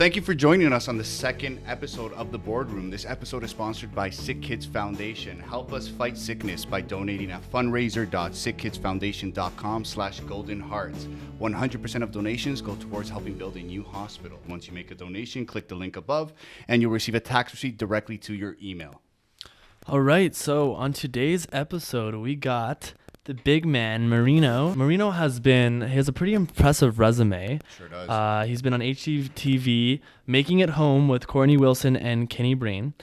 thank you for joining us on the second episode of The Boardroom. This episode is sponsored by Sick Kids Foundation. Help us fight sickness by donating at fundraiser.sickkidsfoundation.com/golden hearts. 100% of donations go towards helping build a new hospital. Once you make a donation, click the link above, and you'll receive a tax receipt directly to your email. All right, so on today's episode, we got the big man, Marino. Marino he has a pretty impressive resume. Sure does. He's been on HGTV, Making It Home with Courtney Wilson and Kenny Breen,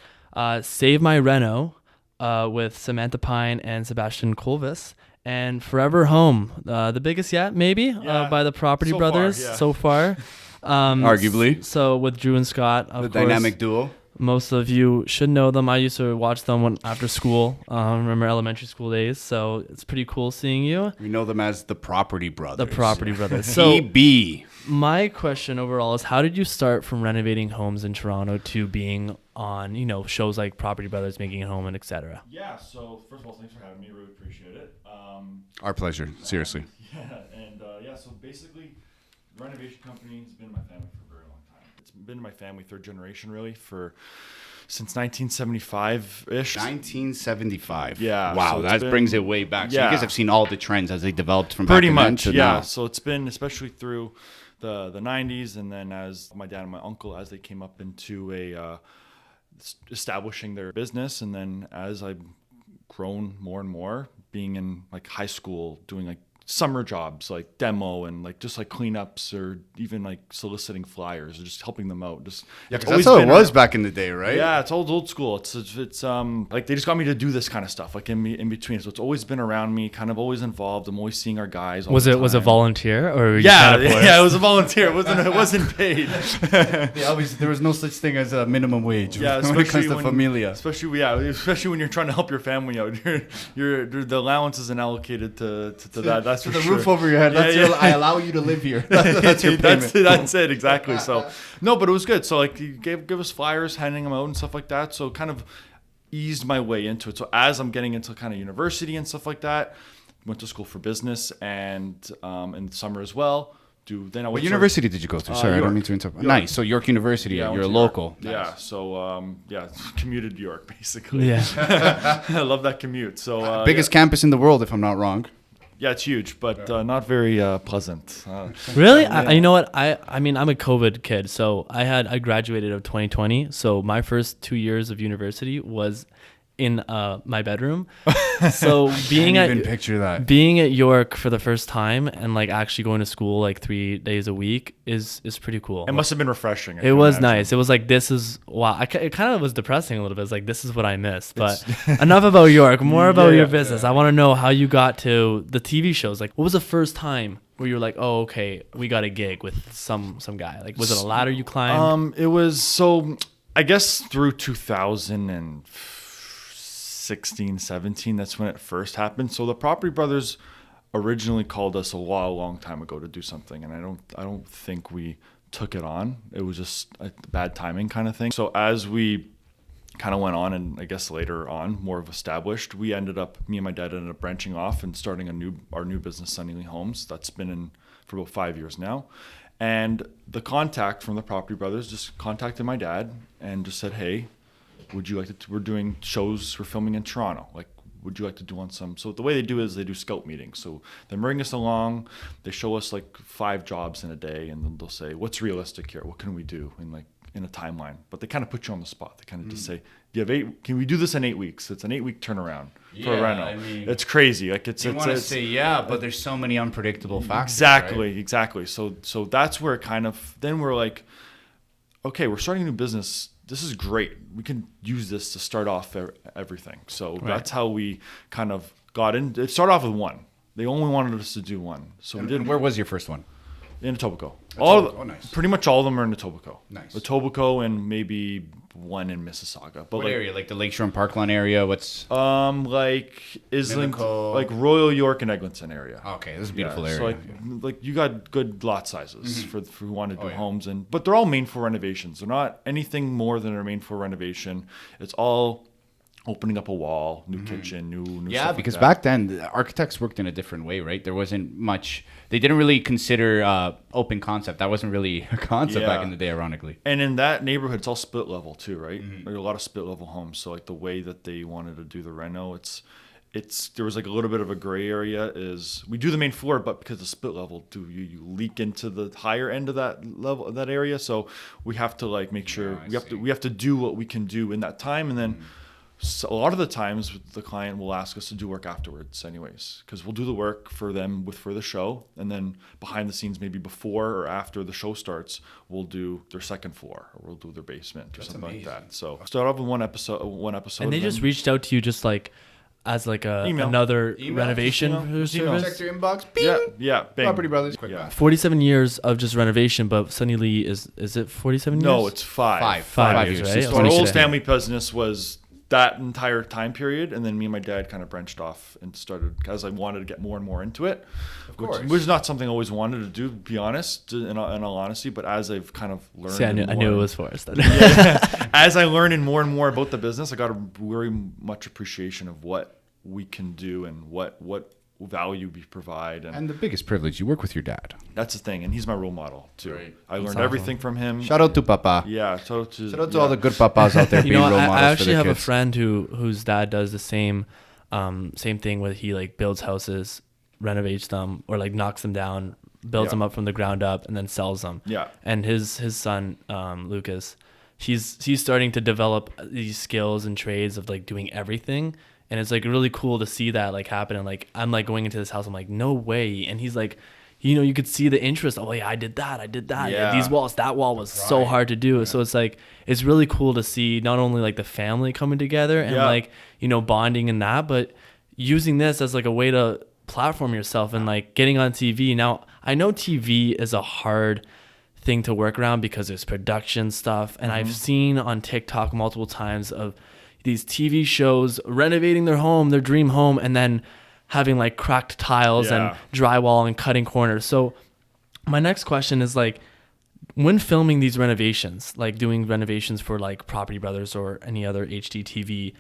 Save My Reno with Samantha Pine and Sebastian Colvis, and Forever Home, the biggest yet, maybe, by the Property Brothers so far. Arguably. So with Drew and Scott, of the course. dynamic duo. Most of you should know them. I used to watch them after school. Remember elementary school days. So it's pretty cool seeing you. We know them as the Property Brothers. The Property Brothers. So PB. my question overall is, how did you start from renovating homes in Toronto to being on, shows like Property Brothers, Making It Home, and etc.? Yeah. So first of all, thanks for having me. Really appreciate it. Our pleasure. Seriously. So basically, the renovation company has been in my family for a very long time. It's been in my family, third generation really, since 1975-ish. 1975. Yeah. Wow, so that brings it way back. So Yeah. you guys have seen all the trends as they developed from Pretty back much, then to yeah. now. So it's been, especially through the 90s, and then as my dad and my uncle, as they came up into establishing their business, and then as I've grown more and more, being in like high school, doing like summer jobs like demo and like just like cleanups, or even like soliciting flyers or just helping them out. Just Because that's how it was back in the day, right? Yeah, it's old school. It's like they just got me to do this kind of stuff like in between. So it's always been around me, kind of always involved. I'm always seeing our guys. Was it volunteer or were you yeah, kind of it was a volunteer. It wasn't paid. There was no such thing as a minimum wage. Yeah, when it comes to familia. Especially when you're trying to help your family out. The allowance isn't allocated to that. That's for the sure. roof over your head. I allow you to live here. That's your payment. That's it, exactly. So no, but it was good. So like he gave us flyers, handing them out and stuff like that. So kind of eased my way into it. So as I'm getting into kind of university and stuff like that, went to school for business and in the summer as well. What university did you go to? Sorry, I don't mean to interrupt. York. Nice. So York University. Yeah, you're a York. local. Yeah. Nice. So commuted to York basically. Yeah. I love that commute. So biggest campus in the world, if I'm not wrong. Yeah, it's huge, but not very pleasant. Really? You know what? I mean, I'm a COVID kid, so I graduated of 2020. So my first 2 years of university was in my bedroom. So being picture that. Being at York for the first time and like actually going to school like 3 days a week is pretty cool. It must have been refreshing. It was nice. It was like, this is wow. It kind of was depressing a little bit. It's like, this is what I missed. But enough about York. More about your business. I want to know how you got to the TV shows. Like, what was the first time where you were like, oh, okay, we got a gig with some guy? Like, was it a ladder you climbed? It was, so I guess through 2016, 17, that's when it first happened. So the Property Brothers originally called us a long time ago to do something, and I don't think we took it on. It was just a bad timing kind of thing. So as we kind of went on, and I guess later on more of established, me and my dad ended up branching off and starting our new business, Sunnylee Homes. That's been in for about 5 years now. And the contact from the Property Brothers just contacted my dad and just said, hey, would you like to, we're doing shows, we're filming in Toronto. Like, would you like to do on some? So the way they do is they do scout meetings. So they bring us along, they show us like 5 jobs in a day, and then they'll say, what's realistic here? What can we do in a timeline? But they kind of put you on the spot. They kind of just say, can we do this in 8 weeks? It's an 8-week turnaround for a reno. I mean, it's crazy. Like you want to say, but there's so many unpredictable factors. Exactly. So that's where it kind of, then we're like, okay, we're starting a new business. This is great. We can use this to start off everything. So that's how we kind of got in. It started off with one. They only wanted us to do one. So we did. Where was your first one? In Etobicoke. Nice. Pretty much all of them are in Etobicoke. Nice. Etobicoke and maybe one in Mississauga. But what area? Like the Lakeshore and Parkland area? What's like Islington, like Royal York and Eglinton area. Okay, this is a beautiful area. So like you got good lot sizes for who want to do homes, but they're all made for renovations. They're not anything more than a made for renovation. It's all opening up a wall, new kitchen, new Yeah, stuff because like that. back then the architects worked in a different way, right? There wasn't much. They didn't really consider open concept. That wasn't really a concept back Yeah. in the day, ironically. And in that neighborhood, it's all split level too, right? There are a lot of split level homes. So like the way that they wanted to do the reno, it's there was like a little bit of a gray area. Is we do the main floor, but because the split level, you leak into the higher end of that level, that area. So we have to like make sure we have to do what we can do in that time, and then. So a lot of the times the client will ask us to do work afterwards anyways, because we'll do the work for them for the show, and then behind the scenes, maybe before or after the show starts, we'll do their second floor or we'll do their basement or something like that. So start off with one episode. And they just reached out to you just like as like Email. another Email. renovation Email. service. Check your inbox. yeah, bang. Property Brothers. Quick Yeah. math. 47 years of just renovation, but Sunny Lee is it 47 years? No, it's five. Five years, right? Since So our 2016. old family business was that entire time period, and then me and my dad kind of branched off and started because I wanted to get more and more into it, course. which is not something I always wanted to do, to be honest, in all honesty. But as I've kind of learned, See, I knew more- it was Forrest. as I learned more and more about the business, I got a very much appreciation of what we can do and what value we provide, and And the biggest privilege, you work with your dad. that's the thing. And he's my role model too. Right. I learned awesome. everything from him. Shout out to Papa. Yeah, Shout out to yeah. all the good papas out there You being know, role I models for actually their have a kids. friend whose dad does the same thing where he like builds houses, renovates them, or like knocks them down, builds Yeah. them up from the ground up, and then sells them. Yeah. And his son Lucas, he's starting to develop these skills and trades of like doing everything. And it's like really cool to see that like happen. And like I'm like going into this house, I'm like, no way. And he's like, you could see the interest. Oh yeah, I did that. Yeah. These walls, that wall was so hard to do. So it's like it's really cool to see not only like the family coming together and Yeah. like bonding in that, but using this as like a way to platform yourself and like getting on TV. Now I know TV is a hard thing to work around because there's production stuff, and I've seen on TikTok multiple times of these TV shows renovating their home, their dream home, and then having like cracked tiles and Yeah. drywall and cutting corners. So my next question is like, when filming these renovations, like doing renovations for like Property Brothers or any other HGTV,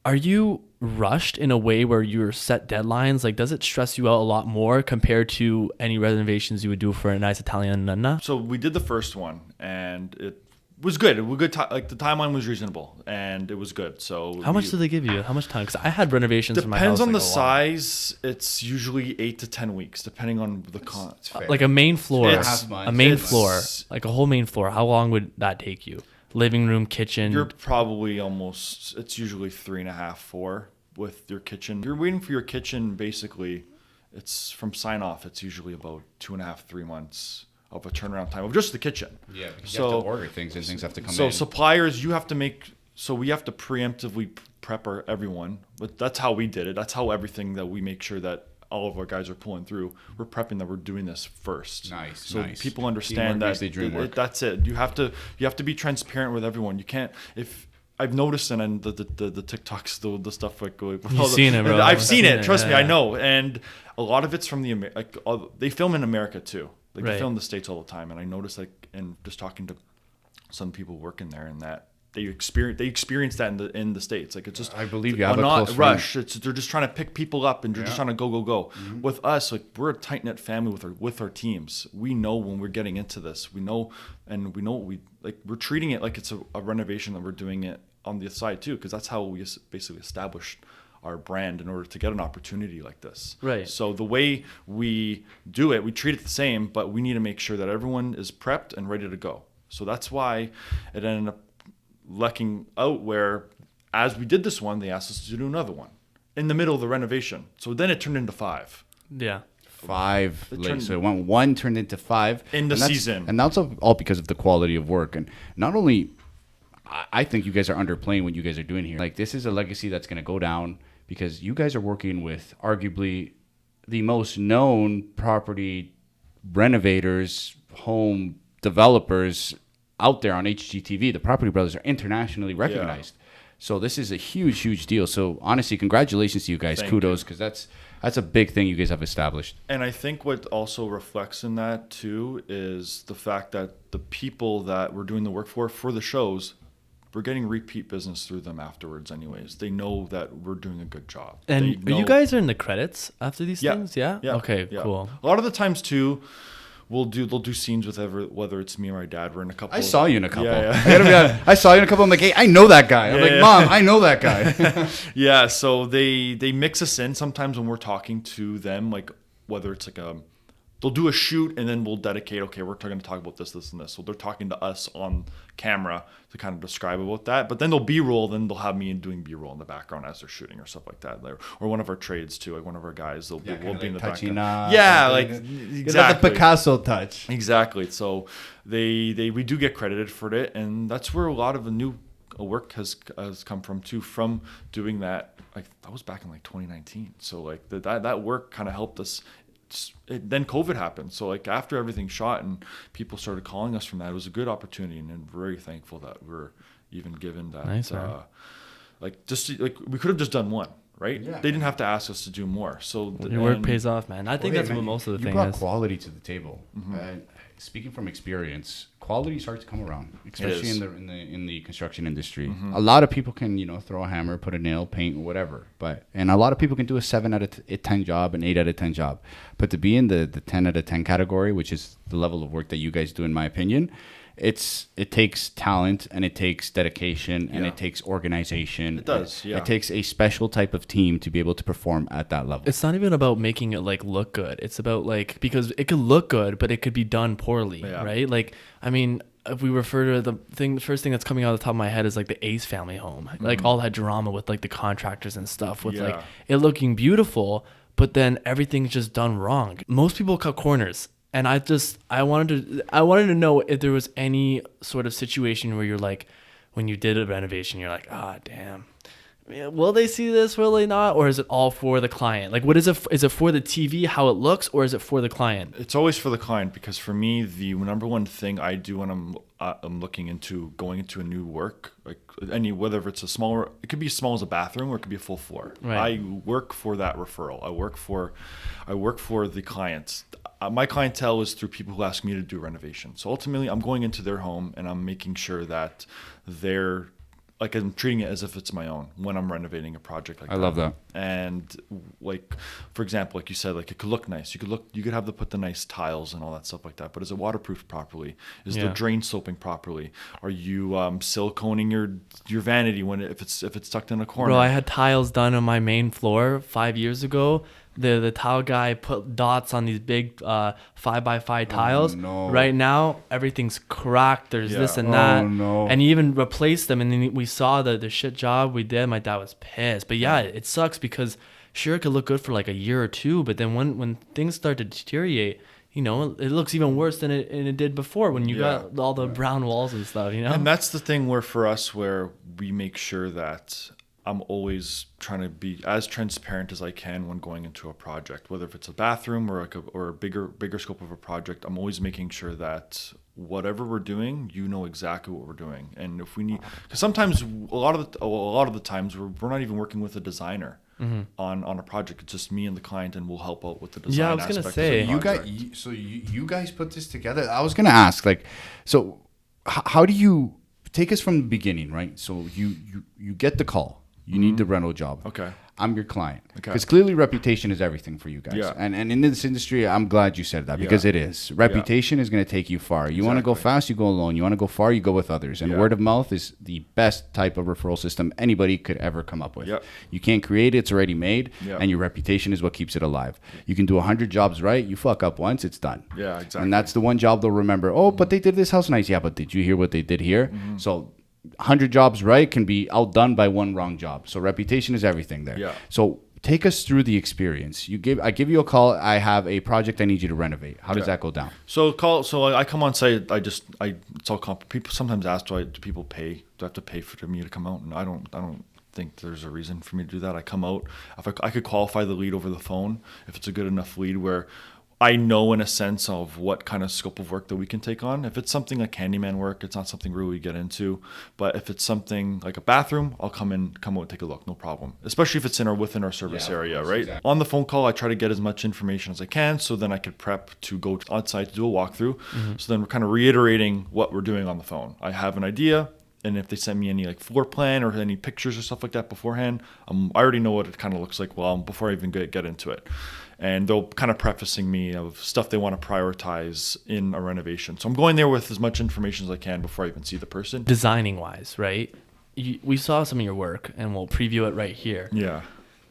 are you rushed in a way where you're set deadlines? Like, does it stress you out a lot more compared to any renovations you would do for a nice Italian nonna? So we did the first one, and it was good. It was good. Like the timeline was reasonable, and it was good. So How much do they give you? How much time? Because I had renovations for my house. depends on like, the a lot. size. It's usually 8 to 10 weeks, depending on the fair. Like a main floor, It's- a main it's- floor, like a whole main floor. How long would that take you? Living room, kitchen. You're probably almost. It's usually 3.5, 4 with your kitchen. You're waiting for your kitchen. Basically, it's from sign off. It's usually about 2.5, 3 months of a turnaround time of just the kitchen. Yeah, because So- you have to order things and things have to come So in. suppliers, you have to make. So we have to preemptively prep everyone, but that's how we did it. That's how everything that we make sure that all of our guys are pulling through. We're prepping that we're doing this first. Nice, So nice. people Teamwork understand makes that the dream work. that's it. You have to be transparent with everyone. You can't if. I've noticed and the TikToks, the stuff like with You've all the- seen it, bro. I've seen it. Yeah, Trust me, yeah. I know. And a lot of it's from they film in America too. Like Right. they film in the States all the time. And I noticed and just talking to some people working there and that they experience that in the States. Like it's just I believe you have a not close rush. They're just trying to pick people up and they're just Yeah. trying to go. With us, like we're a tight knit family with our teams. We know when we're getting into this. We know we're treating it like it's a renovation that we're doing it on the side too, because that's how we basically established our brand in order to get an opportunity like this. Right. So the way we do it, we treat it the same, but we need to make sure that everyone is prepped and ready to go. So that's why it ended up lucking out where, as we did this one, they asked us to do another one in the middle of the renovation. So then it turned into 5. Yeah. 5 It like, turned- so it went 1 turned into 5 In the and that's- season. and that's all because of the quality of work. And not only I think you guys are underplaying what you guys are doing here. Like this is a legacy that's going to go down because you guys are working with arguably the most known property renovators, home developers out there on HGTV. The Property Brothers are internationally recognized. So this is a huge deal. So honestly, congratulations to you guys. Thank Kudos, because that's a big thing you guys have established. And I think what also reflects in that too is the fact that the people that we're doing the work for the shows getting repeat business through them afterwards anyways. They know that we're doing a good job. And They you know- guys are in the credits after these Yeah. things? Yeah? Yeah. Okay, Yeah. cool. A lot of the times too, they'll do scenes with whether it's me or my dad. We're in a couple. I saw you in a couple. Yeah, I gotta be honest. I saw you in a couple. I'm like, hey, I know that guy. I'm like, yeah. Mom, I know that guy. Yeah, so they mix us in sometimes when we're talking to them, like whether it's like they'll do a shoot and then we'll dedicate, okay, we're going to talk about this, this, and this. So they're talking to us on camera to kind of describe about that. But then they'll B-roll, then they'll have me doing B-roll in the background as they're shooting or stuff like that. Or one of our trades too, like one of our guys, we'll be in the background. Yeah, like exactly. The Picasso touch. Exactly. So we do get credited for it, and that's where a lot of the new work has come from too, from doing that. Like that was back in like 2019. So like that work kind of helped us. Then COVID happened. So like after everything shot and people started calling us from that, it was a good opportunity, and I'm very thankful that we're even given that. Nice, like we could have just done one. Right? Yeah. They didn't have to ask us to do more. So Your work pays off, man. I think that's what most of the you thing brought is. quality to the table. Speaking from experience, quality starts to come around, especially in the construction industry. A lot of people can throw a hammer, put a nail, paint, whatever. And a lot of people can do a 7 out of 10 job, an 8 out of 10 job. But to be in the 10 out of 10 category, which is the level of work that you guys do, in my opinion, it takes talent, and it takes dedication, and it takes organization. It does, yeah. It takes a special type of team to be able to perform at that level. It's not even about making it like look good. It's about like, because it could look good, but it could be done poorly, right? Like, I mean, if we refer to the first thing that's coming out of the top of my head is like the Ace family home, like all that drama with like the contractors and stuff, with like it looking beautiful, but then everything's just done wrong. Most people cut corners. And I wanted to know if there was any sort of situation where you're like, when you did a renovation, you're like, damn, will they see this? Will they not? Or is it all for the client? Like, what is it? Is it for the TV, how it looks, or is it for the client? It's always for the client, because for me, the number one thing I do when I'm looking into going into a new work, like whether it's it could be as small as a bathroom, or it could be a full floor. Right. I work for that referral. I work for the clients. My clientele is through people who ask me to do renovation. So ultimately, I'm going into their home and I'm making sure that they're, like, I'm treating it as if it's my own when I'm renovating a project like that. I love that. And like, for example, like you said, like it could look nice. You could have to put the nice tiles and all that stuff like that. But is it waterproofed properly? Is the drain sloping properly? Are you siliconing your vanity if it's tucked in a corner? Bro, I had tiles done on my main floor 5 years ago. The tile guy put dots on these big 5x5 tiles. No. Right now, everything's cracked. There's this and that. Oh, no. And he even replaced them. And then we saw the shit job we did. My dad was pissed. But yeah, it sucks because sure, it could look good for like a year or two. But then when things start to deteriorate, it looks even worse than it did before when you got all the brown walls and stuff, And that's the thing where for us, where we make sure that I'm always trying to be as transparent as I can when going into a project, whether if it's a bathroom or or a bigger scope of a project. I'm always making sure that whatever we're doing, exactly what we're doing. And if we need, because sometimes a lot of the times we're not even working with a designer on a project. It's just me and the client, and we'll help out with the design. Yeah, I was gonna say, you guys put this together. I was gonna ask, like, so how do you take us from the beginning, right? So you get the call. You need the rental job. Okay. I'm your client. Okay. Because clearly reputation is everything for you guys. Yeah. And in this industry, I'm glad you said that, because it is. Reputation is going to take you far. You want to go fast, you go alone. You want to go far, you go with others. And word of mouth is the best type of referral system anybody could ever come up with. Yep. You can't create it. It's already made. Yep. And your reputation is what keeps it alive. You can do 100 jobs right. You fuck up once, it's done. Yeah, exactly. And that's the one job they'll remember. Oh, but they did this house nice. Yeah, but did you hear what they did here? So 100 jobs right can be outdone by one wrong job. So reputation is everything there. Yeah. So take us through the experience. I give you a call. I have a project I need you to renovate. How does that go down? So I come on site. It's all people sometimes ask, do people pay? Do I have to pay for me to come out? And I don't think there's a reason for me to do that. I come out. If I could qualify the lead over the phone, if it's a good enough lead where I know in a sense of what kind of scope of work that we can take on. If it's something like handyman work, it's not something really we get into. But if it's something like a bathroom, I'll come out and take a look, no problem. Especially if it's within our service area, right? Exactly. On the phone call, I try to get as much information as I can, so then I could prep to go on site to do a walkthrough. So then we're kind of reiterating what we're doing on the phone. I have an idea, and if they send me any like floor plan or any pictures or stuff like that beforehand, I already know what it kind of looks like before I even get into it. And they'll kind of prefacing me of stuff they want to prioritize in a renovation. So I'm going there with as much information as I can before I even see the person. Designing wise, right? We saw some of your work, and we'll preview it right here. Yeah.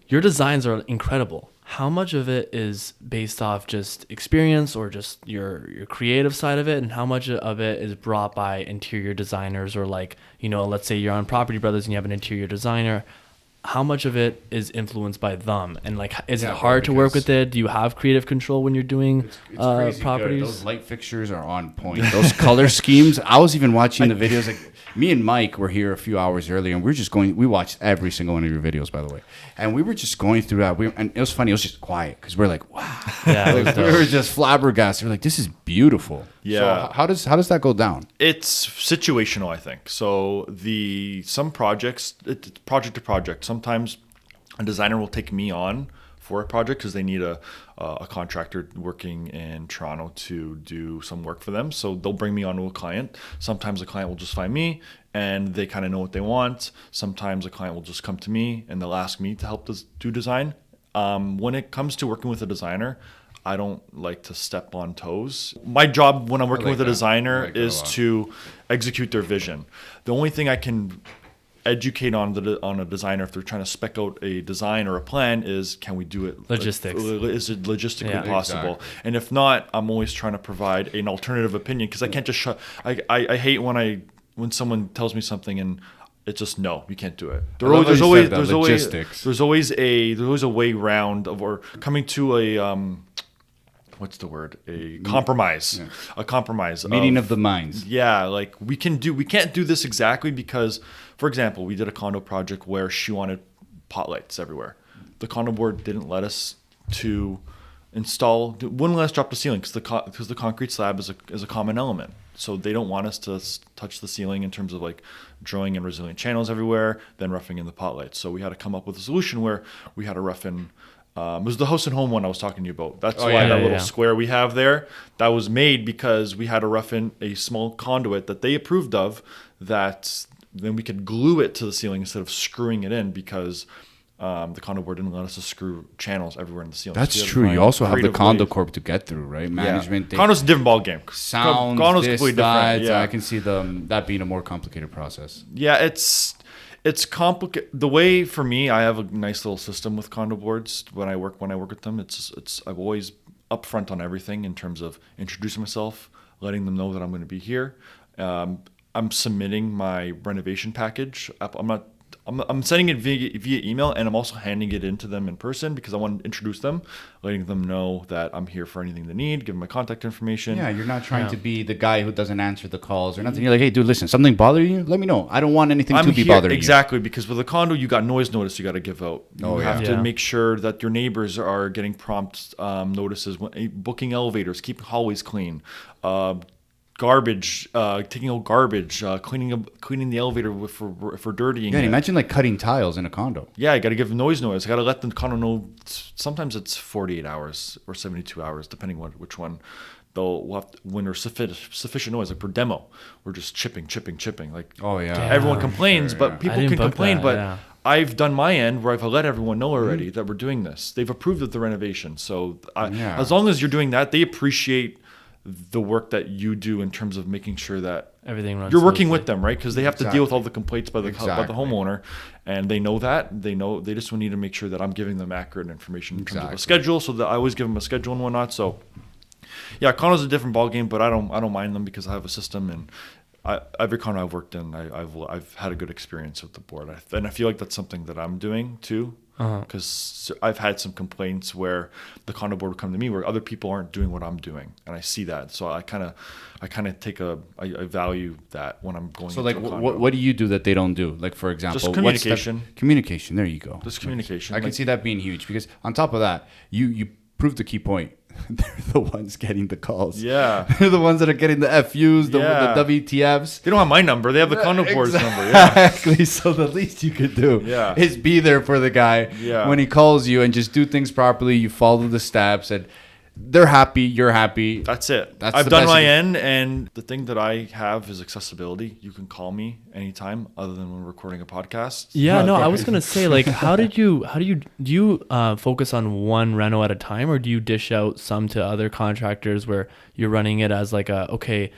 Your designs are incredible. How much of it is based off just experience or just your creative side of it, and how much of it is brought by interior designers, or like, you know, let's say you're on Property Brothers and you have an interior designer. How much of it is influenced by them, and like, is it hard to work with it? Do you have creative control when you're doing it's properties? Good. Those light fixtures are on point. Those color schemes. I was even watching the videos. Like, me and Mike were here a few hours earlier, and we watched every single one of your videos, by the way. And we were just going through that. And it was funny. It was just quiet because we're like, wow. Yeah, like, we were just flabbergasted. We're like, this is beautiful. Yeah. So how does that go down? It's situational, I think. So some projects, it's project to project. Sometimes a designer will take me on for a project because they need a contractor working in Toronto to do some work for them. So they'll bring me on to a client. Sometimes a client will just find me and they kind of know what they want. Sometimes a client will just come to me and they'll ask me to help do design. When it comes to working with a designer, I don't like to step on toes. My job when I'm working with a designer is to execute their vision. The only thing I can educate on a designer if they're trying to spec out a design or a plan is, can we do it? Logistics. Is it logistically possible? Exactly. And if not, I'm always trying to provide an alternative opinion because I can't just I hate when someone tells me something and it's just no, you can't do it. There's always a way round or coming to a what's the word? A compromise. Yeah. A compromise. Meeting of the minds. Yeah, like we can't do this exactly because, for example, we did a condo project where she wanted pot lights everywhere. The condo board didn't let us wouldn't let us drop the ceiling because the concrete slab is a common element. So they don't want us to touch the ceiling in terms of like drawing in resilient channels everywhere, then roughing in the pot lights. So we had to come up with a solution where we had to rough in. It was the house and home one I was talking to you about. That's why square we have there, that was made because we had to rough in a small conduit that they approved of, that then we could glue it to the ceiling instead of screwing it in because the condo board didn't let us to screw channels everywhere in the ceiling. That's true. You also have the condo corp to get through, right? Management. Yeah. Condo's a different ball game. Sounds, Condo's completely different. Yeah. I can see that being a more complicated process. Yeah, it's complicated. The way for me, I have a nice little system with condo boards when I work with them. I'm always upfront on everything in terms of introducing myself, letting them know that I'm going to be here. I'm submitting my renovation package. I'm sending it via email, and I'm also handing it in to them in person because I want to introduce them, letting them know that I'm here for anything they need, give them my contact information. Yeah, you're not trying to be the guy who doesn't answer the calls or nothing. You're like, hey, dude, listen, something bother you? Let me know. I don't want anything to be bothering you. Exactly, because with a condo, you got noise notice you got to give out. You have to make sure that your neighbors are getting prompt notices, booking elevators, keeping hallways clean, garbage, taking out garbage, cleaning the elevator for dirtying. Yeah, imagine like cutting tiles in a condo. Yeah, I got to give noise. I got to let the condo know. Sometimes it's 48 hours or 72 hours, depending on which one. When there's sufficient noise, like per demo, we're just chipping. Like, everyone complains, but people can complain. But I've done my end where I've let everyone know already that we're doing this. They've approved of the renovation. So as long as you're doing that, they appreciate the work that you do in terms of making sure that everything runs you're working smoothly with them, right? Because they have to deal with all the complaints by the homeowner, and they know that. They just need to make sure that I'm giving them accurate information in terms of a schedule. So that I always give them a schedule and whatnot. So yeah, condo's a different ballgame, but I don't mind them because I have a system, and every condo I've worked in, I've had a good experience with the board, and I feel like that's something that I'm doing too. Because I've had some complaints where the condo board would come to me where other people aren't doing what I'm doing, and I see that. So I kind of I value that when I'm going. So like, what do you do that they don't do? Like, for example, just communication. Communication. There you go. Just communication. I can see that being huge because on top of that, you proved the key point. They're the ones getting the calls. Yeah. They're the ones that are getting the FUs, the WTFs. They don't have my number. They have the condo board's number. Exactly. So the least you could do is be there for the guy when he calls you and just do things properly. You follow the steps. And they're happy, you're happy. That's it. That's I've the done best my you end, and the thing that I have is accessibility. You can call me anytime, other than when we're recording a podcast. Yeah, no, I was gonna say, like, do you focus on one reno at a time, or do you dish out some to other contractors where you're running it as like okay,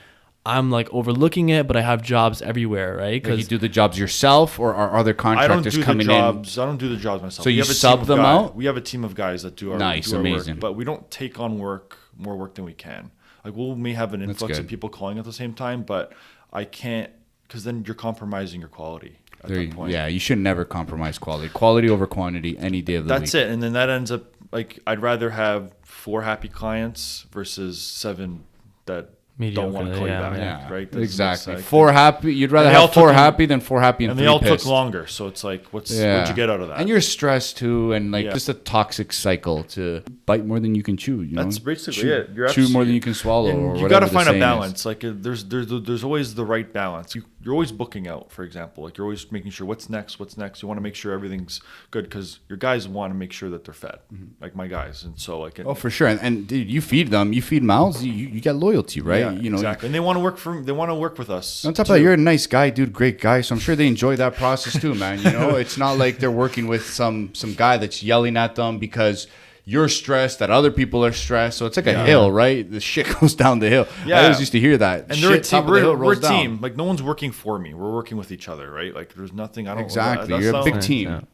I'm like overlooking it, but I have jobs everywhere, right? Like you do the jobs yourself, or are other contractors coming in? I don't do the jobs myself. So you sub them out? We have a team of guys that do our, Nice, do our amazing. work, but we don't take on more work than we can. Like we may have an influx of people calling at the same time, but I can't, because then you're compromising your quality at that point. Yeah, you should never compromise quality. Quality over quantity any day of the week. That's it. And then that ends up, like, I'd rather have 4 happy clients versus 7 that don't want to call you back. Yeah, right? Exactly. 4 happy. You'd rather have 4 happy than 4 happy and 3 they all pissed. took longer. So it's like, what'd you get out of that? And you're stressed too, and like just a toxic cycle to bite more than you can chew. You know, that's basically it. You're chew more than you can swallow. And or you got to whatever the find a saying balance. is. Like there's always the right balance. You're always booking out, for example. Like you're always making sure what's next. You want to make sure everything's good because your guys want to make sure that they're fed, like my guys. And so like for sure. And dude, you feed them, you feed mouths, you get loyalty, right? Yeah, you know, exactly. And they want to work with us. On top of that, you're a nice guy, dude, great guy. So I'm sure they enjoy that process too, man. You know, it's not like they're working with some guy that's yelling at them because you're stressed, that other people are stressed. So it's like a hill, right? The shit goes down the hill. Yeah. I always used to hear that. And shit, they're a team. We're a down. team. Like no one's working for me. We're working with each other, right? Like there's nothing. Exactly. You're a big team.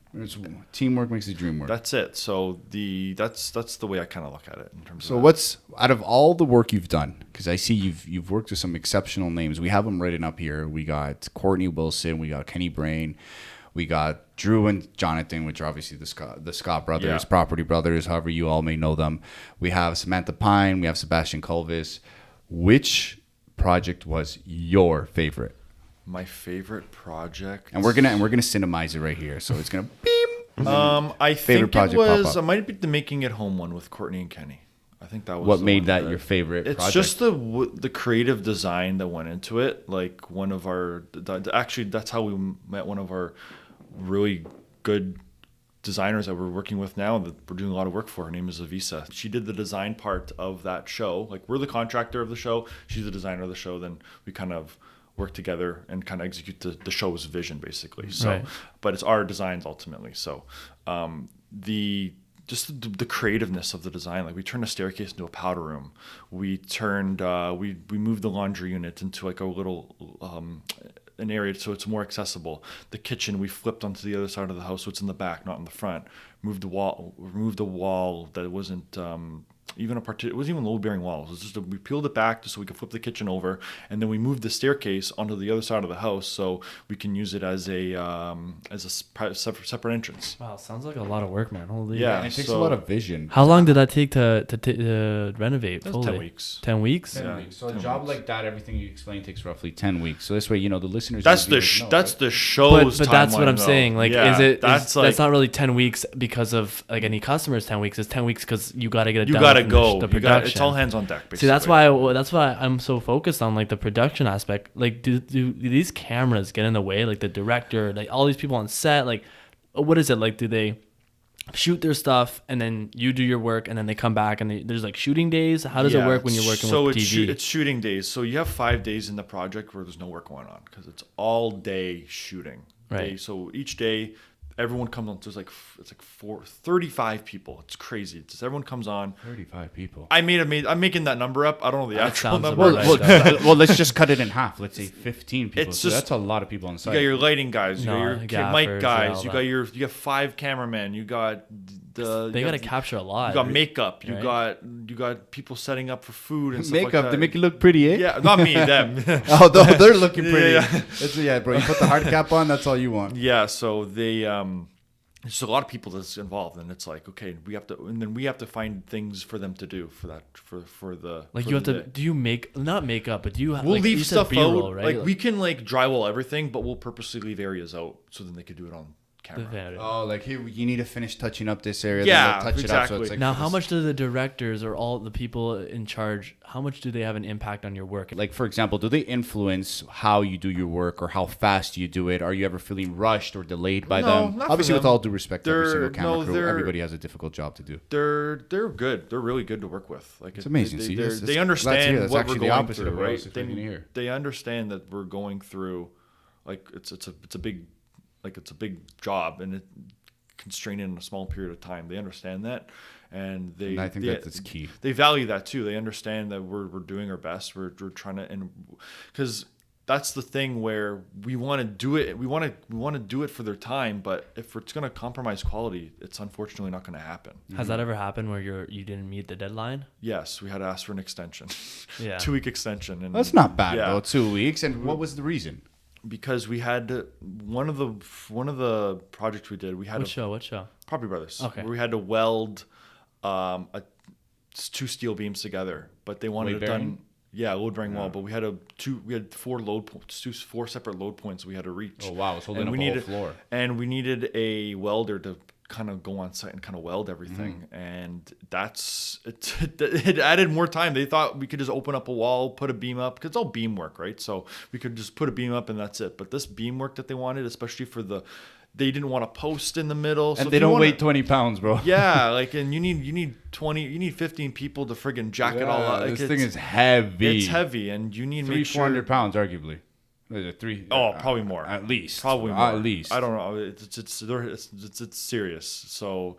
Teamwork makes the dream work. That's it. So that's the way I kind of look at it in terms of. So what's out of all the work you've done? Because I see you've worked with some exceptional names. We have them written up here. We got Courtney Wilson. We got Kenny Brain. We got Drew and Jonathan, which are obviously the Scott brothers, Property Brothers, however you all may know them. We have Samantha Pine. We have Sebastian Colvis. Which project was your favorite? My favorite project, and we're gonna cinemize it right here, so it's gonna beep. I think it was. It might be the Making It Home one with Courtney and Kenny. I think that was what made that your favorite. It's project? just the creative design that went into it. Like one of our actually, that's how we met one of our really good designers that we're working with now that we're doing a lot of work for. Her name is Avisa. She did the design part of that show. Like we're the contractor of the show. She's the designer of the show. Then we kind of work together and kind of execute the show's vision basically. So, but it's our designs ultimately. So, the creativeness of the design, like we turned a staircase into a powder room. We turned, we moved the laundry unit into like a little, an area so it's more accessible. The kitchen we flipped onto the other side of the house, so it's in the back, not in the front. Removed the wall that wasn't even it wasn't even load bearing walls. It was just we peeled it back just so we could flip the kitchen over, and then we moved the staircase onto the other side of the house so we can use it as a separate entrance. Wow, sounds like a lot of work, man. Holy it takes a lot of vision. How long did that take to renovate? That was 10 weeks. 10 weeks. 10 weeks. So a job like that, everything you explained takes roughly 10 weeks. So this way, the listeners. That's the show's. But that's what I'm saying. Like, that's not really 10 weeks because of like any customers. 10 weeks. It's 10 weeks because you got to get it done. You got to go. It's all hands on deck. Basically. See, that's why I'm so focused on like the production aspect. Like, do these cameras get in the way? Like the director, like all these people on set. Like, what is it like? Do they shoot their stuff and then you do your work and then they come back and there's like shooting days? How does it work when you're working with TV? It's shooting days. So you have 5 days in the project where there's no work going on because it's all day shooting. Right. So each day, everyone comes on. There's 35 people. It's crazy. It's just everyone comes on. 35 people. I'm making that number up. I don't know the actual number. Well, let's just cut it in half. Let's say 15 people. It's so that's a lot of people on site. You got your lighting guys. You got your mic guys. You got 5 cameramen. You got they got to capture a lot. You got makeup. You got people setting up for food and stuff makeup. like that. They make you look pretty, eh? Yeah, not me. Them. Oh, they're looking pretty. Yeah. Bro. You put the hard cap on. That's all you want. Yeah. So they. There's a lot of people that's involved, and it's like, okay, we have to find things for them to do for that for the like for you have the to. Do you not make up, but do you? We'll leave stuff B-roll, out. Right? Like we can like drywall everything, but we'll purposely leave areas out so then they could do it on camera. Oh, like here you need to finish touching up this area. Yeah, then we'll touch it up. So exactly. it's like Now, how much do the directors or all the people in charge, how much do they have an impact on your work? like for example, do they influence how you do your work or how fast you do it? Are you ever feeling rushed or delayed by No, them? not for Obviously, with them. all due respect to every single They're- camera no, crew, they're- everybody has a difficult job to do. They're good. They're really good to work with. Like It's amazing. See, They that's- they that's understand that's what actually we're the going opposite through, of what I right? was expecting to hear. They understand that we're going through, like it's a big, like it's a big job and it constrained in a small period of time. They understand that, and And I think that's key. They value that too. They understand that we're doing our best. We're trying to, and because that's the thing where we want to do it. We want to do it for their time, but if it's going to compromise quality, it's unfortunately not going to happen. Has that ever happened where you didn't meet the deadline? Yes, we had to ask for an extension, Yeah. 2-week extension, and That's not bad Yeah. though. 2 weeks. And what was the reason? because we had one of the projects we did. We had What show? Property Brothers. Okay. Where we had to weld two steel beams together, but they wanted Weight it bearing? done. Yeah, load bearing wall, but we had four separate load points we had to reach. Oh wow, it's holding And up we a whole needed- floor. And we needed a welder to kind of go on site and kind of weld everything, and it added more time. They thought we could just open up a wall, put a beam up, because it's all beam work, right? So we could just put a beam up and that's it. But this beam work that they wanted, especially they didn't want a post in the middle, so And if they you don't wanna- weigh 20 pounds, bro. yeah, like, and you need 15 people to friggin' jack it all Yeah, up. Like, this thing is heavy. it's heavy, and you need to make 400 sure. pounds, arguably. Is it three? Probably more. At least. Probably more. At least. I don't know. It's serious. So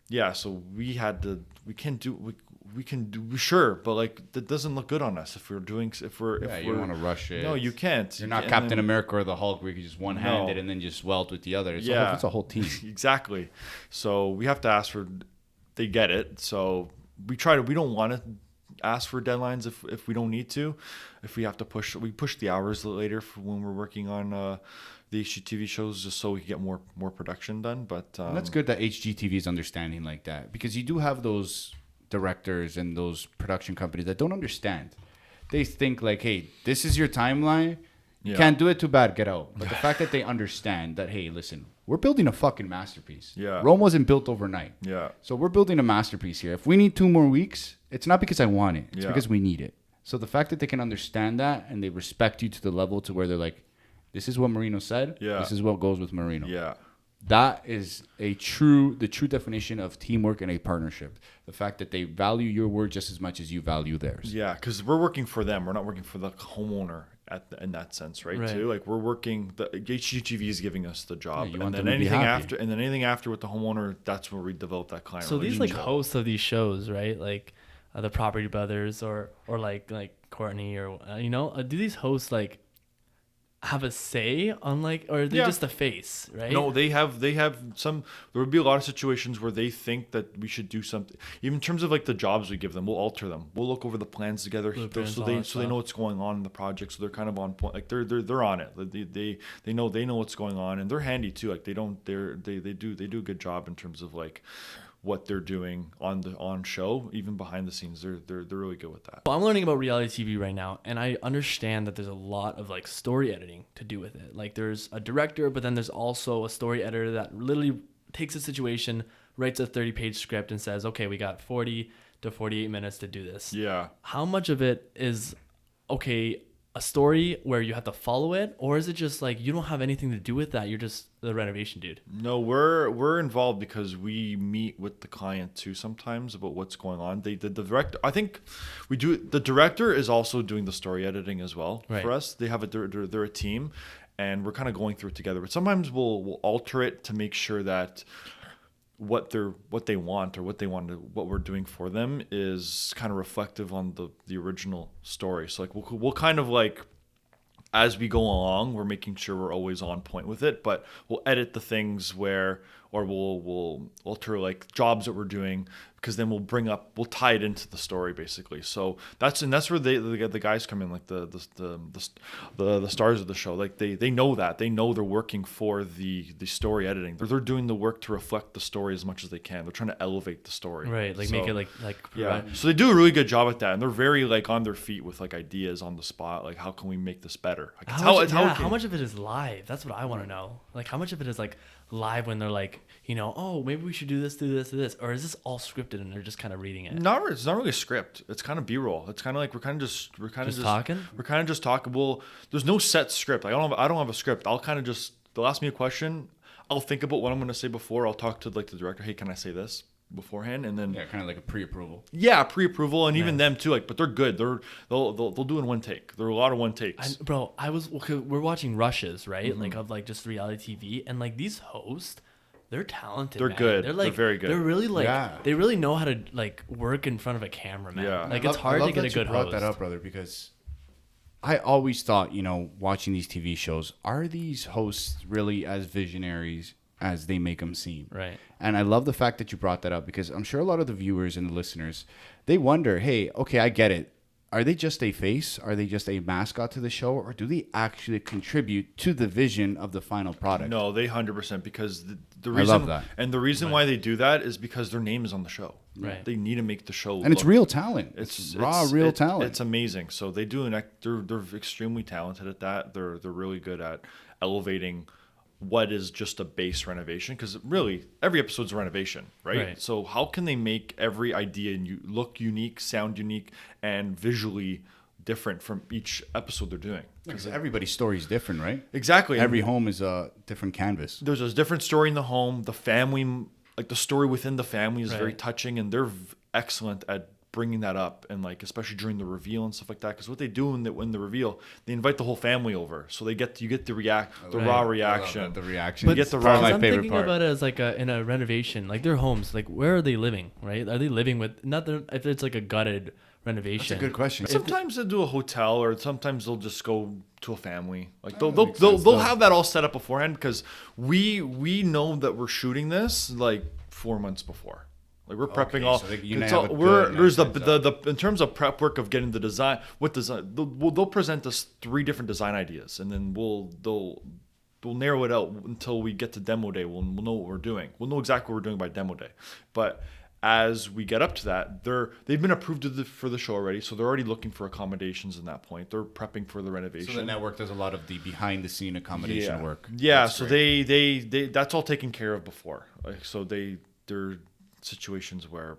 yeah. So we had to. We can do sure, but like that doesn't look good on us if we're doing if we're Yeah, if you we're want to rush it. no, you can't. You're not And Captain then- America or the Hulk where you can just one-handed No. and then just weld with the other. Yeah. It's a whole team. Exactly. So we have to ask for. They get it. So we try to. We don't want to ask for deadlines if we don't need to. If we have to push, we push the hours later for when we're working on the HGTV shows, just so we can get more production done. But And that's good that HGTV is understanding like that, because you do have those directors and those production companies that don't understand. They think like, hey, this is your timeline. You Yeah. can't do it, too bad, get out. But the fact that they understand that, hey, listen, we're building a fucking masterpiece. Yeah. Rome wasn't built overnight. Yeah. So we're building a masterpiece here. If we need 2 more weeks, it's not because I want it. It's Yeah. because we need it. So the fact that they can understand that and they respect you to the level to where they're like, this is what Marino said. Yeah. This is what goes with Marino. Yeah. That is the true definition of teamwork and a partnership. The fact that they value your word just as much as you value theirs. Yeah, because we're working for them. We're not working for the homeowner in that sense, right? Right. Too like we're working. The HGTV is giving us the job, Yeah, you and want then them to be anything happy. anything after with the homeowner, that's where we develop that client. So these like relationship. hosts of these shows, right? Like the Property Brothers or like Courtney or do these hosts like have a say on like, or are they Yeah. just the face, right? No, they have some. There would be a lot of situations where they think that we should do something. Even in terms of like the jobs we give them, we'll alter them. We'll look over the plans together, Blueprints, so all they that so they stuff. know what's going on in the project. So they're kind of on point. Like they're on it. Like, they know what's going on, and they're handy too. Like they do a good job in terms of like what they're doing on show, even behind the scenes. They're really good with that. Well, I'm learning about reality TV right now, and I understand that there's a lot of like story editing to do with it. Like there's a director, but then there's also a story editor that literally takes a situation, writes a 30-page script, and says, "Okay, we got 40 to 48 minutes to do this." Yeah. How much of it is a story where you have to follow it, or is it just like you don't have anything to do with that? You're just the renovation dude. No, we're involved because we meet with the client too sometimes about what's going on. The director, I think we do. The director is also doing the story editing as well Right. for us. They have they're a team, and we're kind of going through it together. But sometimes we'll alter it to make sure that what they want or what we're doing for them is kind of reflective on the original story. So like we'll kind of like, as we go along, we're making sure we're always on point with it, but we'll edit the things where or we'll alter like jobs that we're doing, because then we'll tie it into the story basically. So that's where the guys come in, like the stars of the show. Like they know they're working for the story editing. They're doing the work to reflect the story as much as they can. They're trying to elevate the story. Right, like make it like yeah. So they do a really good job at that, and they're very like on their feet with like ideas on the spot. Like, how can we make this better? Like, how much of it is live? That's what I want to know. Like, how much of it is like live when they're like, oh, maybe we should do this, or is this all scripted and they're just kind of reading it? It's not really a script. It's kind of B-roll. It's kind of like we're kind of just talking. We're kind of just talking. Well, there's no set script. I don't have a script. I'll kind of just, they'll ask me a question. I'll think about what I'm going to say before. I'll talk to like the director. Hey, can I say this beforehand? And then kind of like a pre-approval. Yeah, pre-approval, and even them too. Like, but they're good. They'll do it in one take. There are a lot of one takes. We're watching rushes, right? Mm-hmm. Like of like just reality TV, and like these hosts, they're talented. They're man. good. They're like very good. They're really like they really know how to like work in front of a camera, man. Yeah. Like it's hard to get a good host. I love that up, brother, because I always thought, watching these TV shows, are these hosts really as visionaries as they make them seem? Right. And I love the fact that you brought that up, because I'm sure a lot of the viewers and the listeners, they wonder, hey, okay, I get it. Are they just a face? Are they just a mascot to the show? Or do they actually contribute to the vision of the final product? No, they 100%, because the reason, I love that. And the reason why they do that is because their name is on the show. Right. They need to make the show and it's real talent. It's real talent. It's amazing. So they do they're extremely talented at that. They're really good at elevating what is just a base renovation, because really every episode's a renovation, right? So how can they make every idea look unique, sound unique, and visually different from each episode they're doing? Because everybody's story is different, right? Exactly. Every home is a different canvas. There's a different story in the home. The family, like the story within the family, is very touching, and they're excellent at bringing that up, and like especially during the reveal and stuff like that. Because what they do in the reveal, they invite the whole family over, so you get the raw reaction. The reaction. But you get the part raw. of my I'm favorite thinking part. about it as like in a renovation, like their homes, like where are they living, right? Are they living with if it's like a gutted renovation? That's a good question. Sometimes they'll do a hotel, or sometimes they'll just go to a family. Like they'll have that all set up beforehand, because we know that we're shooting this like 4 months before. Like we're prepping all. So There's the in terms of prep work of getting the design. What design? They'll present us 3 different design ideas, and then they'll narrow it out until we get to demo day. We'll know what we're doing. We'll know exactly what we're doing by demo day. But as we get up to that, they've been approved for the show already, so they're already looking for accommodations in that point. They're prepping for the renovation. So the network does a lot of the behind the scene accommodation work. Yeah, so they that's all taken care of before. Like, so they're situations where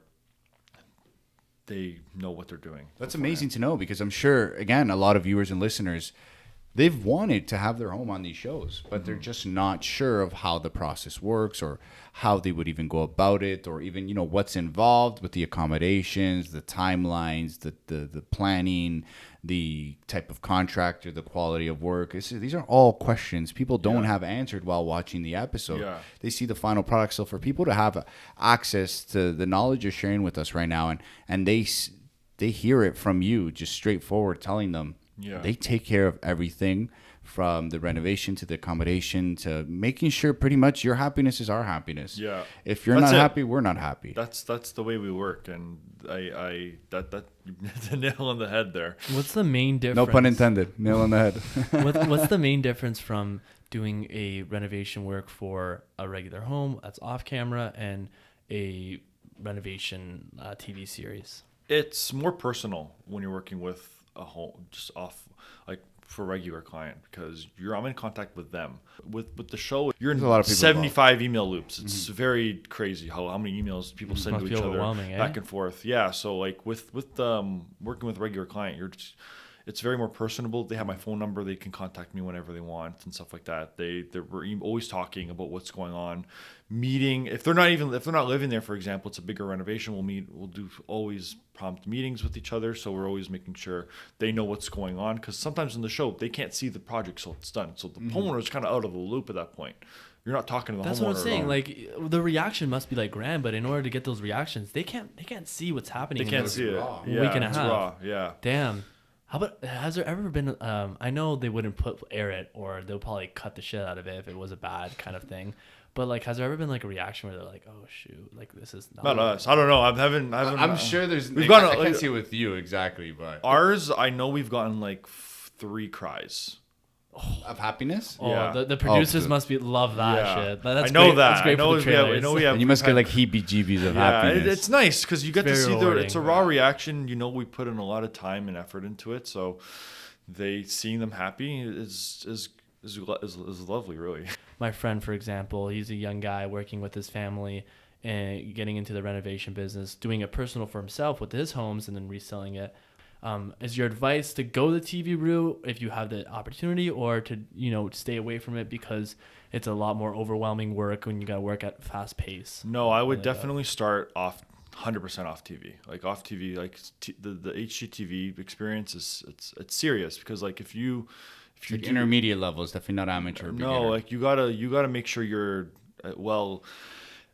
they know what they're doing. That's amazing to know, because I'm sure, again, a lot of viewers and listeners, they've wanted to have their home on these shows, but they're just not sure of how the process works, or how they would even go about it, or even what's involved with the accommodations, the timelines, the planning, the type of contractor, the quality of work. These are all questions people don't have answered while watching the episode. They see the final product. So for people to have access to the knowledge you're sharing with us right now, and they hear it from you, just straightforward, telling them they take care of everything, from the renovation to the accommodation to making sure pretty much your happiness is our happiness. Yeah. If you're not happy, we're not happy. That's the way we work, and that the nail on the head there. What's the main difference? No pun intended. Nail on the head. What's the main difference from doing a renovation work for a regular home that's off camera and a renovation TV series? It's more personal when you're working with a home just off, like for a regular client, because I'm in contact with them. With the show, you're in a lot of 75 email loops. It's very crazy how many emails people send to each other back and forth. Yeah, so like with working with a regular client, it's very more personable. They have my phone number. They can contact me whenever they want and stuff like that. We're always talking about what's going on. Meeting, if they're not living there, for example, it's a bigger renovation. We'll do always prompt meetings with each other. So we're always making sure they know what's going on, because sometimes in the show they can't see the project till it's done. So the homeowner is kind of out of the loop at that point. You're not talking to the homeowner. That's what I'm saying. Like the reaction must be like grand, but in order to get those reactions, they can't see what's happening. They can't see it. Yeah, week and a half. Raw. Yeah. Damn. How about, has there ever been, I know they wouldn't air it, or they'll probably cut the shit out of it if it was a bad kind of thing, But like, has there ever been like a reaction where they're like, "Oh shoot, like this is Not us. I don't know. I haven't. I'm sure there's. We've I gotten can't see it with you exactly, but ours. I know we've gotten like 3 cries. of happiness. Oh, Yeah. the producers Oh, must love that Yeah. shit. That's I know great. that. That's great I know for the we have. I trailers. know we have. And you must we've get had- like heebie-jeebies of Yeah, happiness. it's nice because you get to very see rewarding. it's a raw reaction. You know, we put in a lot of time and effort into it, so they seeing them happy is lovely, really. My friend, for example, he's a young guy working with his family and getting into the renovation business, doing it personal for himself with his homes and then reselling it. Is your advice to go the TV route if you have the opportunity, or to stay away from it because it's a lot more overwhelming work when you got to work at fast pace? No, I would Like that. definitely start off 100% off TV. Like off TV, like the HGTV experience it's serious because like if you like do- intermediate levels, definitely not amateur. or no, beginner. like you gotta make sure you're well.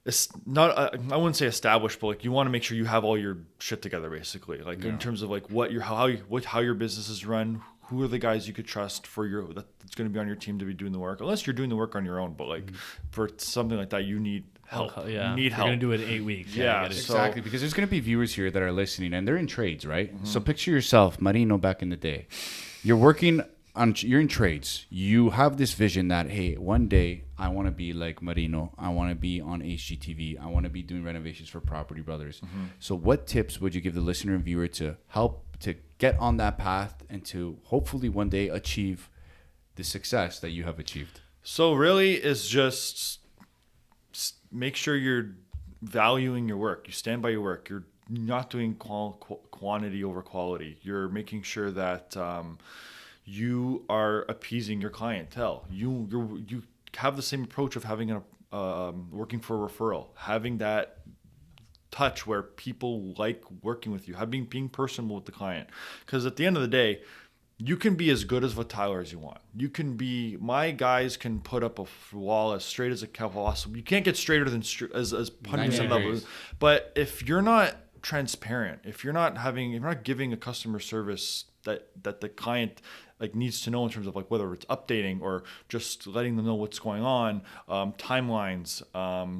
It's not. I wouldn't say established, but like you want to make sure you have all your shit together, basically. Like in terms of like how your business is run. Who are the guys you could trust that's going to be on your team to be doing the work? Unless you're doing the work on your own, but like for something like that, you need help. Yeah, You need You're help. gonna do it in 8 weeks. Yeah, you gotta- so- Exactly, because there's going to be viewers here that are listening, and they're in trades, right? So picture yourself, Marino, back in the day. You're in trades. You have this vision that, hey, one day I want to be like Marino. I want to be on HGTV. I want to be doing renovations for Property Brothers. So what tips would you give the listener and viewer to help to get on that path and to hopefully one day achieve the success that you have achieved? So really, is just make sure you're valuing your work. You stand by your work. You're not doing quantity over quality. You're making sure that you are appeasing your clientele. You have the same approach of having working for a referral, having that touch where people like working with you, being personal with the client. Because at the end of the day, you can be as good as what Tyler as you want. My guys can put up a wall as straight as a cow. You can't get straighter than as 100% level. degrees. But if you're not transparent, if you're not giving a customer service that the client like needs to know in terms of like whether it's updating or just letting them know what's going on, timelines,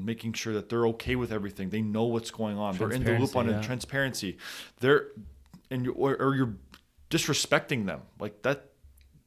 making sure that they're okay with everything, they know what's going on, they're in the loop on it, transparency, you're disrespecting them like that.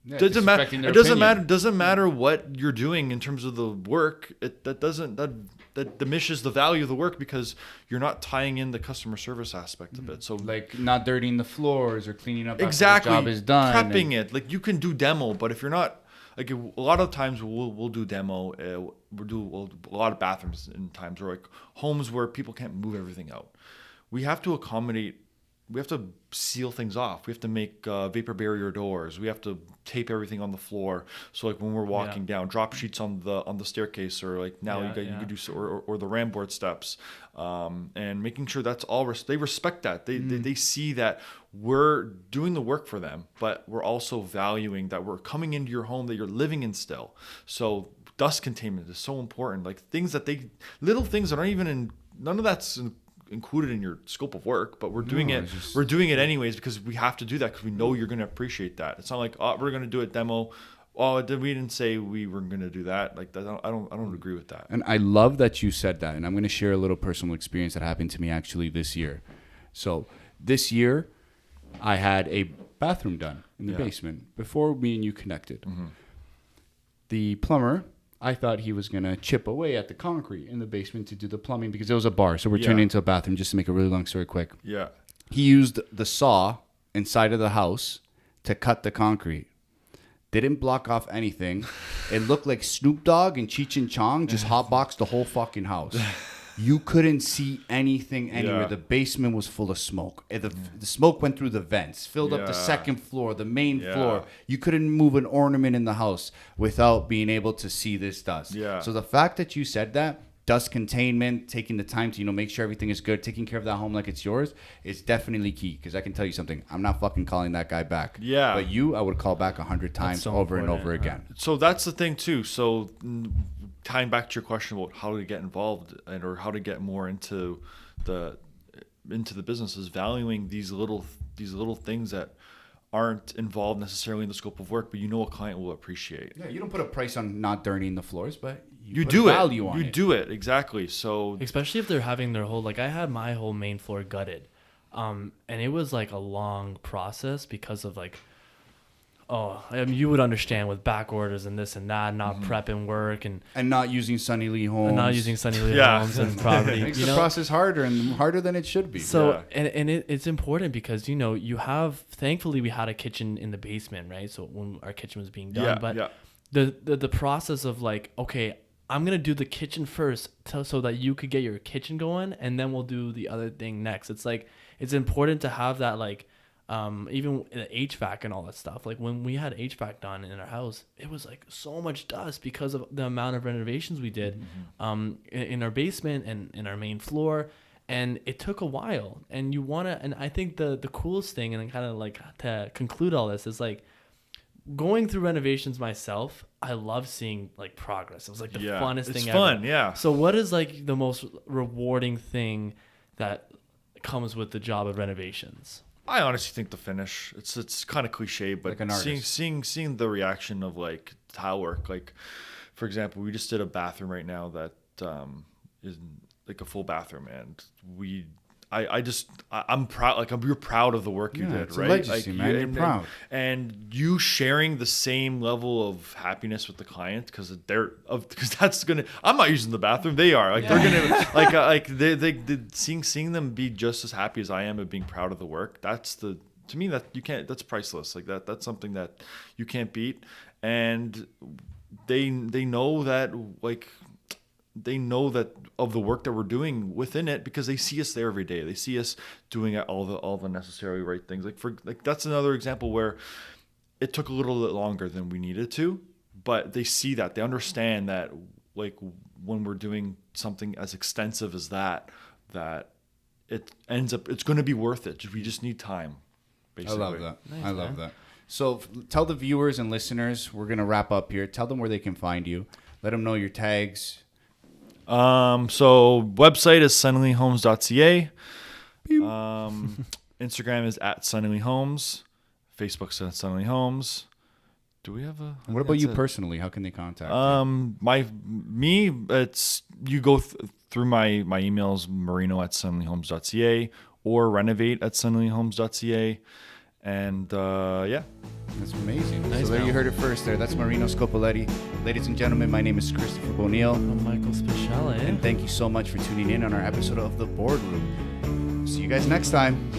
Yeah, Doesn't matter. disrespecting their It doesn't opinion. matter. Doesn't matter what you're doing in terms of the work. That diminishes the value of the work because you're not tying in the customer service aspect of it. So Like not dirtying the floors or cleaning up exactly, after the job is done. prepping it. Like you can do demo, but if you're not like a lot of times we'll do demo. We'll do a lot of bathrooms in times or like homes where people can't move everything out. We have to accommodate. We have to seal things off. We have to make vapor barrier doors. We have to tape everything on the floor. So like when we're walking down, drop sheets on the staircase, or like now you could do so, or the ram board steps, and making sure that's all. They respect that. They see that we're doing the work for them, but we're also valuing that we're coming into your home that you're living in still. So dust containment is so important. Like little things that aren't even in. None of that's included in your scope of work, but we're doing it. We're doing it anyways because we have to do that because we know you're going to appreciate that. It's not like we're going to do a demo. We didn't say we were going to do that. Like that, I don't agree with that. And I love that you said that. And I'm going to share a little personal experience that happened to me actually this year. So this year, I had a bathroom done in the basement before me and you connected. The plumber, I thought he was going to chip away at the concrete in the basement to do the plumbing because it was a bar. So we're turning it into a bathroom, just to make a really long story quick. Yeah. He used the saw inside of the house to cut the concrete. Didn't block off anything. It looked like Snoop Dogg and Cheech and Chong just hotboxed the whole fucking house. You couldn't see anything anywhere. Yeah. The basement was full of smoke. The smoke went through the vents, filled up the second floor, the main floor. You couldn't move an ornament in the house without being able to see this dust. Yeah. So the fact that you said that, dust containment, taking the time to make sure everything is good, taking care of that home like it's yours, is definitely key. Because I can tell you something, I'm not fucking calling that guy back. Yeah. But I would call back 100 times so over and important, over again. So that's the thing too. So tying back to your question about how to get involved or how to get more into the business is valuing these little things that aren't involved necessarily in the scope of work, but a client will appreciate. Yeah, you don't put a price on not dirtying the floors, but you put do value it. on You it. do it exactly. So Especially if they're having their whole, like, I had my whole main floor gutted, and it was like a long process because of like, I mean, you would understand with back orders and this and that, not prepping work and not using Sunny Lee Homes. not using Sunny Lee Yeah. Homes and property. Makes you the know? process harder and harder than it should be. So Yeah. and it's important because you have, thankfully we had a kitchen in the basement, right? So when our kitchen was being done, but the process of like, okay, I'm gonna do the kitchen first so that you could get your kitchen going, and then we'll do the other thing next. It's like it's important to have that, like even the HVAC and all that stuff. Like when we had HVAC done in our house, it was like so much dust because of the amount of renovations we did in our basement and in our main floor. And it took a while. And and I think the coolest thing, and kind of like to conclude all this, is like going through renovations myself, I love seeing like progress. It was like the funnest thing ever. It's fun, yeah. So what is like the most rewarding thing that comes with the job of renovations? I honestly think the finish. It's kind of cliche, but Like an artist. seeing the reaction of like tile work. Like, for example, we just did a bathroom right now that is like a full bathroom, and I'm proud. Like you're proud of the work you did, it's a right? legacy, Like man. You're proud. and you sharing the same level of happiness with the client because that's gonna. I'm not using the bathroom. They are like they're gonna they seeing them be just as happy as I am at being proud of the work. To me that you can't. That's priceless. Like that's something that you can't beat. And they know that like. They know that of the work that we're doing within it because they see us there every day. They see us doing all the necessary right things. Like that's another example where it took a little bit longer than we needed to, but they see that. They understand that like when we're doing something as extensive as that it's going to be worth it. We just need time. Basically. I love that. Nice, I love man. that. So tell the viewers and listeners, we're going to wrap up here. Tell them where they can find you. Let them know your tags. So website is sunnyleehomes.ca. Instagram is @sunnyleehomes. Facebook's @sunnyleehomes. Do we have a? What about you personally? How can they contact you? It's you go through my emails, Marino @sunnyleehomes.ca or renovate @sunnyleehomes.ca. And yeah. That's amazing. Nice, So there man. you heard it first there. That's Marino Scopelleti. Ladies and gentlemen, my name is Christopher Bonil. I'm Michael Speciale. And thank you so much for tuning in on our episode of The Boardroom. See you guys next time.